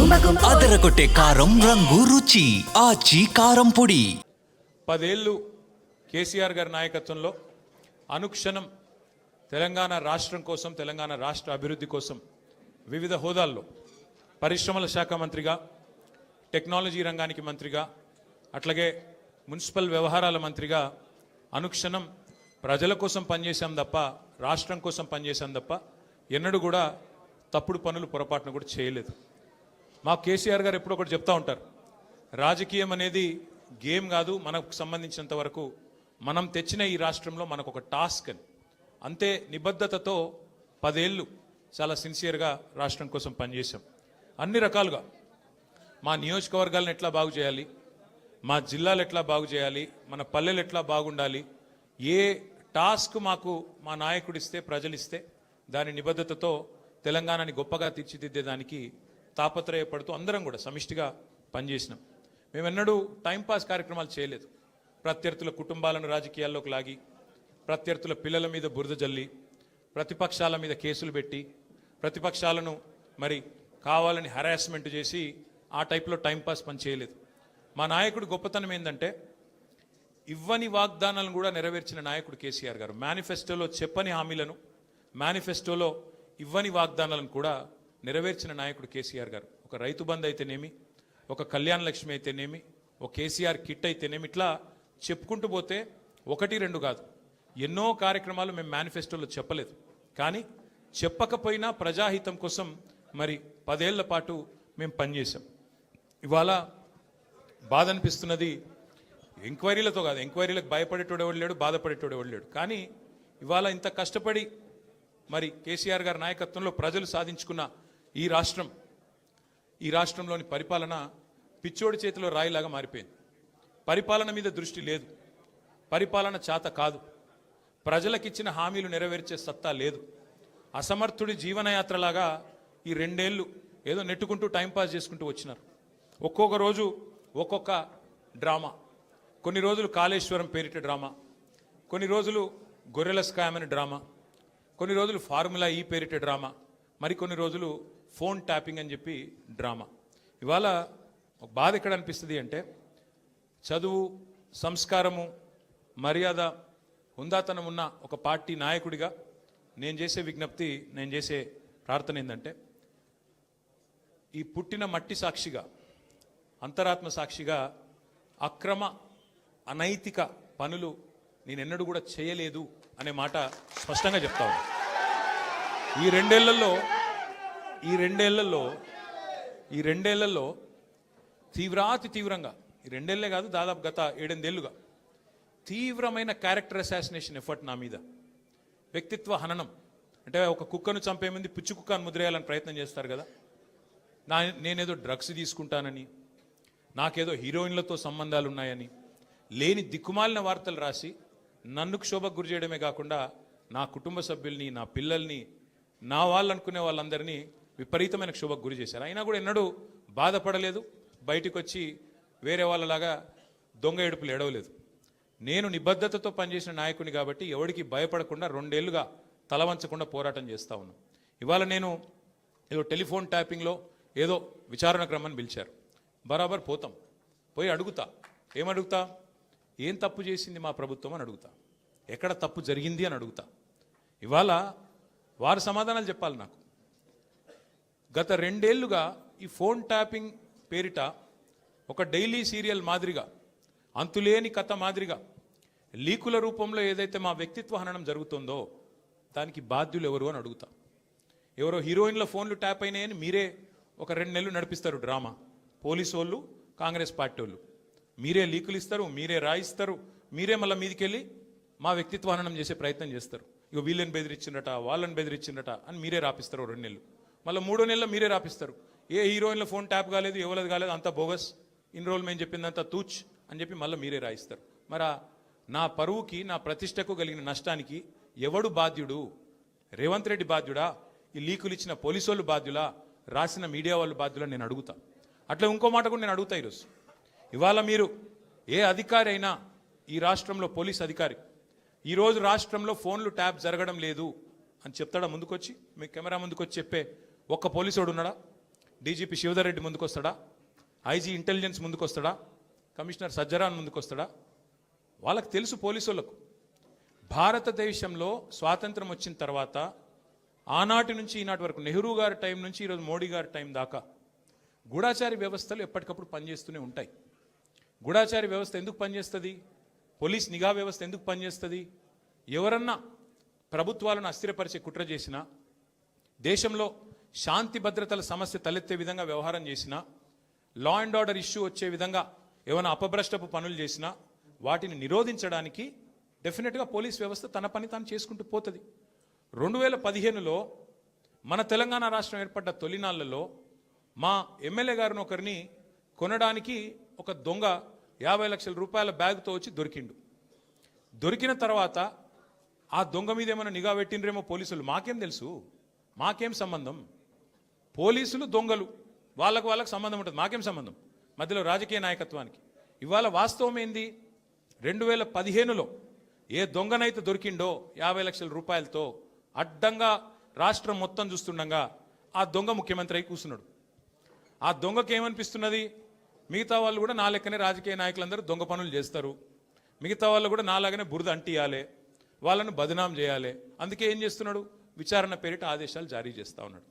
అదరగొట్టే కారం రంగు రుచి ఆచి కారం పొడి. 10 ఏళ్ళు కేసీఆర్ గారి నాయకత్వంలో అనుక్షణం తెలంగాణ రాష్ట్రం కోసం, తెలంగాణ రాష్ట్ర అభివృద్ధి కోసం వివిధ హోదాల్లో పరిశ్రమల శాఖ మంత్రిగా, టెక్నాలజీ రంగానికి మంత్రిగా, అట్లాగే మున్సిపల్ వ్యవహారాల మంత్రిగా అనుక్షణం ప్రజల కోసం పనిచేశాం తప్ప, రాష్ట్రం కోసం పనిచేశాం తప్ప ఎన్నడూ కూడా తప్పుడు పనులు పొరపాటును కూడా చేయలేదు. మా కేసీఆర్ గారు ఎప్పుడు ఒకటి చెప్తా ఉంటారు, రాజకీయం అనేది గేమ్ కాదు, మనకు సంబంధించినంత వరకు మనం తెచ్చిన ఈ రాష్ట్రంలో మనకు ఒక టాస్క్ అని. అంతే నిబద్ధతతో 10 ఏళ్ళు చాలా సిన్సియర్గా రాష్ట్రం కోసం పనిచేశాం. అన్ని రకాలుగా మా నియోజకవర్గాలను ఎట్లా బాగు చేయాలి, మా జిల్లాలు ఎట్లా బాగు చేయాలి, మన పల్లెలు ఎట్లా బాగుండాలి, ఏ టాస్క్ మాకు మా నాయకుడు ఇస్తే, ప్రజలు ఇస్తే దాని నిబద్ధతతో తెలంగాణని గొప్పగా తీర్చిదిద్దేదానికి తాపత్రయపడుతూ అందరం కూడా సమిష్టిగా పనిచేసినాం. మేమెన్నడూ టైంపాస్ కార్యక్రమాలు చేయలేదు. ప్రత్యర్థుల కుటుంబాలను రాజకీయాల్లోకి లాగి, ప్రత్యర్థుల పిల్లల మీద బురద జల్లి, ప్రతిపక్షాల మీద కేసులు పెట్టి, ప్రతిపక్షాలను మరి కావాలని హరాస్మెంట్ చేసి ఆ టైప్లో టైంపాస్ పని చేయలేదు. మా నాయకుడు గొప్పతనం ఏంటంటే ఇవ్వని వాగ్దానాలను కూడా నెరవేర్చిన నాయకుడు కేసీఆర్ గారు. మేనిఫెస్టోలో చెప్పని హామీలను, మేనిఫెస్టోలో ఇవ్వని వాగ్దానాలను కూడా నెరవేర్చిన నాయకుడు కేసీఆర్ గారు. ఒక రైతు బంధు అయితేనేమి, ఒక కళ్యాణ లక్ష్మి అయితేనేమి, ఒక కేసీఆర్ కిట్ అయితేనేమి, ఇట్లా చెప్పుకుంటూ పోతే 1-2 కాదు, ఎన్నో కార్యక్రమాలు మేము మేనిఫెస్టోలో చెప్పలేదు. కానీ చెప్పకపోయినా ప్రజాహితం కోసం మరి 10 ఏళ్ల పాటు మేము పనిచేసాం. ఇవాళ బాధ అనిపిస్తున్నది, ఎంక్వైరీలతో కాదు, ఎంక్వైరీలకు భయపడేటోడు ఎవడు లేడు, బాధపడేటోడు ఎవడు లేడు. కానీ ఇవాళ ఇంత కష్టపడి మరి కేసీఆర్ గారి నాయకత్వంలో ప్రజలు సాధించుకున్న ఈ రాష్ట్రంలోని పరిపాలన పిచ్చోడి చేతిలో రాయిలాగా మారిపోయింది. పరిపాలన మీద దృష్టి లేదు, పరిపాలన చేత కాదు, ప్రజలకిచ్చిన హామీలు నెరవేర్చే సత్తా లేదు. అసమర్థుడి జీవనయాత్రలాగా ఈ 2 ఏళ్ళు ఏదో నెట్టుకుంటూ టైంపాస్ చేసుకుంటూ వచ్చినారు. ఒక్కొక్క రోజు ఒక్కొక్క డ్రామా. కొన్ని రోజులు కాళేశ్వరం పేరిట డ్రామా, కొన్ని రోజులు గొర్రెల స్కామ్ అనే డ్రామా, కొన్ని రోజులు ఫార్ములా ఈ పేరిట డ్రామా, మరికొన్ని రోజులు ఫోన్ ట్యాపింగ్ అని చెప్పి డ్రామా. ఇవాళ ఒక బాధ ఎక్కడ అనిపిస్తుంది అంటే, చదువు, సంస్కారము, మర్యాద, హుందాతనం ఉన్న ఒక పార్టీ నాయకుడిగా నేను చేసే విజ్ఞప్తి, నేను చేసే ప్రార్థన ఏంటంటే, ఈ పుట్టిన మట్టి సాక్షిగా, అంతరాత్మ సాక్షిగా అక్రమ అనైతిక పనులు నేనెన్నడూ కూడా చేయలేదు అనే మాట స్పష్టంగా చెప్తా ఉన్నా. ఈ రెండేళ్లలో తీవ్రంగా, ఈ 2 ఏళ్లే కాదు, దాదాపు గత 7-8 ఏళ్లుగా తీవ్రమైన క్యారెక్టర్ అసాసినేషన్ ఎఫర్ట్ నా మీద, వ్యక్తిత్వ హననం. అంటే ఒక కుక్కను చంపే ముందు పిచ్చి కుక్కను ముద్రేయాలని ప్రయత్నం చేస్తారు కదా, నేనేదో డ్రగ్స్ తీసుకుంటానని, నాకేదో హీరోయిన్లతో సంబంధాలు ఉన్నాయని లేని దిక్కుమాలిన వార్తలు రాసి నన్ను క్షోభకు గురి చేయడమే కాకుండా నా కుటుంబ సభ్యుల్ని, నా పిల్లల్ని, నా వాళ్ళు అనుకునే వాళ్ళందరినీ విపరీతమైన క్షోభకు గురి చేశారు. అయినా కూడా ఎన్నడూ బాధపడలేదు, బయటకు వచ్చి వేరే వాళ్ళలాగా దొంగ ఏడుపులు ఏడవలేదు. నేను నిబద్ధతతో పనిచేసిన నాయకుని కాబట్టి ఎవరికి భయపడకుండా 2 ఏళ్లుగా తలవంచకుండా పోరాటం చేస్తూ ఉన్నాను. ఇవాళ నేను ఏదో టెలిఫోన్ ట్యాపింగ్లో ఏదో విచారణ క్రమాన్ని పిలిచారు, బరాబర్ పోతాం, పోయి అడుగుతా. ఏమడుగుతా? ఏం తప్పు చేసింది మా ప్రభుత్వం అని అడుగుతా, ఎక్కడ తప్పు జరిగింది అని అడుగుతా. ఇవాళ వారు సమాధానాలు చెప్పాలి నాకు. గత 2 ఏళ్లుగా ఈ ఫోన్ ట్యాపింగ్ పేరిట ఒక డైలీ సీరియల్ మాదిరిగా, అంతులేని కథ మాదిరిగా లీకుల రూపంలో ఏదైతే మా వ్యక్తిత్వ హననం జరుగుతుందో దానికి బాధ్యులు ఎవరు అని అడుగుతా. ఎవరో హీరోయిన్ల ఫోన్లు ట్యాప్ అయినాయని మీరే ఒక 2 నెలలు నడిపిస్తారు డ్రామా. పోలీసు వాళ్ళు, కాంగ్రెస్ పార్టీ వాళ్ళు మీరే లీకులు ఇస్తారు, మీరే రాయిస్తారు, మీరే మళ్ళీ మీదికెళ్ళి మా వ్యక్తిత్వ హననం చేసే ప్రయత్నం చేస్తారు. ఇక వీళ్ళని బెదిరించిందట, వాళ్ళని బెదిరించిందట అని మీరే రాపిస్తారు 2 నెలలు. మళ్ళీ 3వ నెలలో మీరే రాపిస్తారు. ఏ హీరోయిన్ల ఫోన్ ట్యాప్ కాలేదు, ఎవరిది కాలేదు, అంతా బోగస్, ఇన్ని రోజులు మేము చెప్పిందంతా తూచ్ అని చెప్పి మళ్ళీ మీరే రాయిస్తారు. మరి నా పరువుకి, నా ప్రతిష్టకు కలిగిన నష్టానికి ఎవడు బాధ్యుడు? రేవంత్ రెడ్డి బాధ్యుడా? ఈ లీకులు ఇచ్చిన పోలీసు వాళ్ళు బాధ్యులా? రాసిన మీడియా వాళ్ళు బాధ్యులా? నేను అడుగుతా. అట్లా ఇంకో మాట కూడా నేను అడుగుతా. ఈరోజు ఇవాళ మీరు ఏ అధికారి అయినా, ఈ రాష్ట్రంలో పోలీస్ అధికారి ఈరోజు రాష్ట్రంలో ఫోన్లు ట్యాప్ జరగడం లేదు అని చెప్తాడా? ముందుకొచ్చి మీ కెమెరా ముందుకొచ్చి చెప్పే ఒక్క పోలీసోడు ఉన్నాడా? డీజీపీ శివధర్ రెడ్డి ముందుకొస్తాడా? ఐజీ ఇంటెలిజెన్స్ ముందుకొస్తాడా? కమిషనర్ సజ్జరాన్ ముందుకొస్తాడా? వాళ్ళకి తెలుసు పోలీసులకు భారతదేశంలో స్వాతంత్రం వచ్చిన తర్వాత ఆనాటి నుంచి ఈనాటి వరకు నెహ్రూ గారి టైం నుంచి ఈరోజు మోడీ గారి టైం దాకా గూఢాచారి వ్యవస్థలు ఎప్పటికప్పుడు పనిచేస్తూనే ఉంటాయి. గూఢాచారి వ్యవస్థ ఎందుకు పనిచేస్తుంది? పోలీస్ నిఘా వ్యవస్థ ఎందుకు పనిచేస్తుంది? ఎవరన్నా ప్రభుత్వాలను అస్థిరపరిచే కుట్ర చేసినా, దేశంలో శాంతి భద్రతల సమస్య తలెత్తే విధంగా వ్యవహారం చేసినా, లా అండ్ ఆర్డర్ ఇష్యూ వచ్చే విధంగా ఏమైనా అపభ్రష్టపు పనులు చేసినా వాటిని నిరోధించడానికి డెఫినెట్గా పోలీస్ వ్యవస్థ తన పని తాను చేసుకుంటూ పోతుంది. 2015లో మన తెలంగాణ రాష్ట్రం ఏర్పడ్డ తొలినాళ్లలో మా ఎమ్మెల్యే గారిని ఒకరిని కొనడానికి ఒక దొంగ 50 లక్షల రూపాయల బ్యాగ్తో వచ్చి దొరికిండు. దొరికిన తర్వాత ఆ దొంగ మీద ఏమైనా నిఘా పెట్టిండ్రేమో పోలీసులు, మాకేం తెలుసు, మాకేం సంబంధం? పోలీసులు దొంగలు, వాళ్ళకు సంబంధం ఉంటుంది, మాకేం సంబంధం మధ్యలో రాజకీయ నాయకత్వానికి? ఇవాళ వాస్తవం ఏంది? 2015లో ఏ దొంగనైతే దొరికిండో 50 లక్షల రూపాయలతో అడ్డంగా రాష్ట్రం మొత్తం చూస్తుండగా ఆ దొంగ ముఖ్యమంత్రి అయి కూర్చున్నాడు. ఆ దొంగకి ఏమనిపిస్తున్నది? మిగతా వాళ్ళు కూడా నా లెక్కనే రాజకీయ నాయకులందరూ దొంగ పనులు చేస్తారు, మిగతా వాళ్ళు కూడా నాలాగనే బురద అంటియాలి, వాళ్ళను బదనాం చేయాలి. అందుకే ఏం చేస్తున్నాడు? విచారణ పేరిట ఆదేశాలు జారీ చేస్తా ఉన్నాడు.